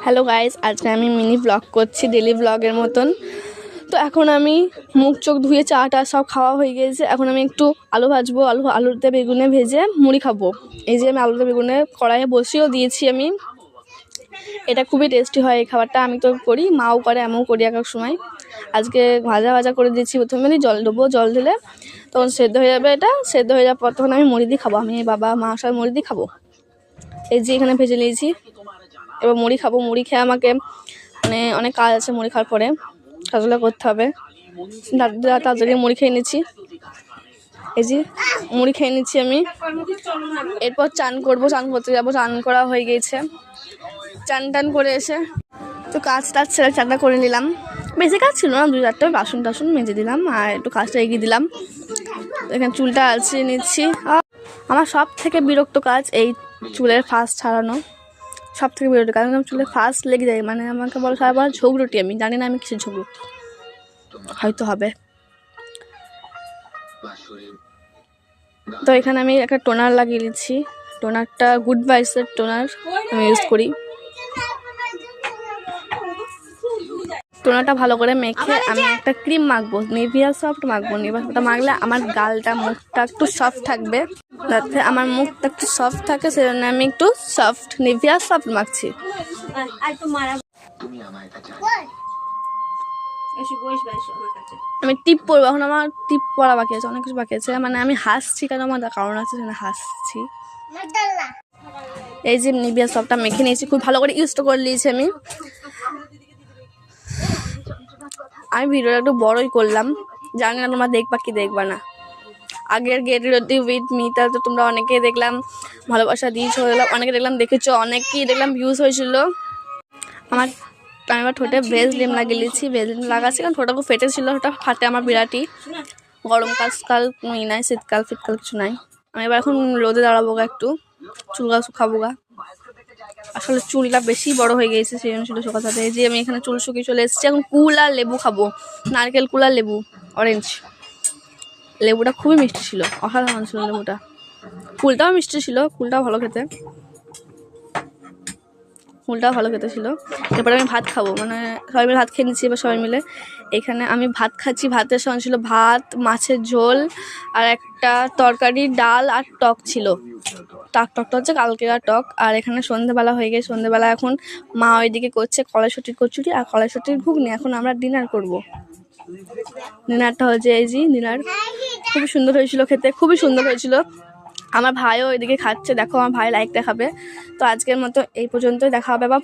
Hello guys, আজকে আমি mini blog করছি ডেলি ব্লগের মতন। তো এখন আমি মুখ চোখ ধুয়ে চাটা সব খাওয়া হয়ে গিয়েছে। এখন আমি একটু আলু ভাজবো, আলুতে বেগুনে ভেজে মুড়ি খাবো। এই যে আমি আলুতে বেগুনে কড়াইয়ে বসিয়েও দিয়েছি আমি। এটা খুবই টেস্টি হয় এই খাবারটা। আমি তো করি, মাও করে, আমিও করি এক এক সময়। আজকে ভাজা করে দিয়েছি। প্রথমে জল দেবো, জল দিলে তখন সেদ্ধ হয়ে যাবে। এটা সেদ্ধ হয়ে যাওয়ার পর তখন আমি মুড়ি দিয়ে খাবো। আমি বাবা মা সব মুড়ি দিয়ে খাবো। এই যে এখানে ভেজে নিয়েছি, এবার মুড়ি খাবো। মুড়ি খেয়ে আমাকে অনেক কাজ আছে। মুড়ি খাওয়ার পরে কাজগুলো করতে হবে। তাড়াতাড়ি মুড়ি খেয়ে নিচ্ছি। এই যে মুড়ি খেয়ে নিচ্ছি আমি। এরপর চান করবো, চান করতে যাবো। চান করা হয়ে গিয়েছে। চান করে এসে তো কাজ ছেড়ে চানটা করে নিলাম। বেশি কাজ ছিল না, 2-4টা বাসন টাসন মেজে দিলাম আর একটু কাজটা এগিয়ে দিলাম। এখানে চুলটা আঁচড়ে নিচ্ছি। আমার সব থেকে বিরক্ত কাজ এই চুলের ফাঁস ছাড়ানো। সব থেকে বিরক্ত, কারণ আমার চুলে ফাঁস লেগে যায়। আমাকে বলো সারাবার ঝগড়ুটি। আমি জানি না আমি কিসের ঝগড়ুটি, হয়তো হবে। তো এখানে আমি একটা টোনার লাগিয়ে দিচ্ছি। টোনারটা গুড ভাইসের টোনার আমি ইউজ করি। টোনারটা ভালো করে মেখে আমি একটা ক্রিম মাখবো, নিভিয়া সফট মাখবো। নিভিয়া সফটটা মাখলে আমার গালটা মুখটা একটু সফট থাকবে। যাতে আমার মুখটা একটু সফট থাকে সেজন্য আমি একটু সফট নিভিয়া সফট মাখছি। আমি টিপ পরবো। এখন আমার টিপ পরা বাকি আছে, অনেক কিছু বাকি আছে। আমি হাসছি কেন, আমার কারণ আছে, হাসছি। এই যে নিভিয়া সফটটা মেখে নিয়েছি, খুব ভালো করে ইউজ করে নিয়েছি আমি। ভিডিওটা একটু বড়ই করলাম, জানি না তোমরা দেখবা কি দেখবা না। আগের গেট রেডি উইথ মি টা তো তোমরা অনেকেই দেখলাম ভালোবাসা দিয়েছো, অনেকে দেখলাম দেখেছো, অনেকেই দেখলাম ভিউজ হয়েছিল। আমি এবার ঠোঁটে ভেজলিন লাগিয়ে নিয়েছি। ভেজলিন লাগাচ্ছি কারণ ঠোঁটা খুব ফেটেছিল। ওটা ফাটে আমার বিরাটই। গরমকাল নাই, শীতকাল কিছু নাই। আমি এবার এখন রোদে দাঁড়াবো গা, একটু চুল গা শুকাবো গা। আসলে চুলটা বেশি বড় হয়ে গেছে, সেই জন্য চুল শুকাতে। এই যে আমি এখানে চুল শুকিয়ে চলে এসেছি। এখন কুল আর লেবু খাবো, নারকেল কুল আর লেবু, অরেঞ্জ। লেবুটা খুবই মিষ্টি ছিল, অসাধারণ ছিল লেবুটা। কুলটাও মিষ্টি ছিল, কুলটাও ভালো খেতে ছিল। এরপরে আমি ভাত খাবো, সবাই মিলে ভাত খেয়ে নিচ্ছি। এবার সবাই মিলে এখানে আমি ভাত খাচ্ছি। ভাতের সঙ্গে ছিল ভাত, মাছের ঝোল আর একটা তরকারি, ডাল আর টক ছিল। টকটা হচ্ছে কালকের টক। আর এখানে সন্ধ্যেবেলা হয়ে গেছে। সন্ধ্যেবেলা এখন মা ওইদিকে করছে কড়াইশুঁটির কচুরি আর কড়াইশুঁটির ঘুগনি। এখন আমরা ডিনার করব। ডিনারটা হচ্ছে এই যে ডিনার। খুবই সুন্দর হয়েছিল খেতে, খুবই সুন্দর হয়েছিল। আমার ভাইও ওইদিকে খাচ্ছে, দেখো আমার ভাই লাইক দেখাবে। তো আজকের মতো এই পর্যন্তই, দেখা হবে আবার।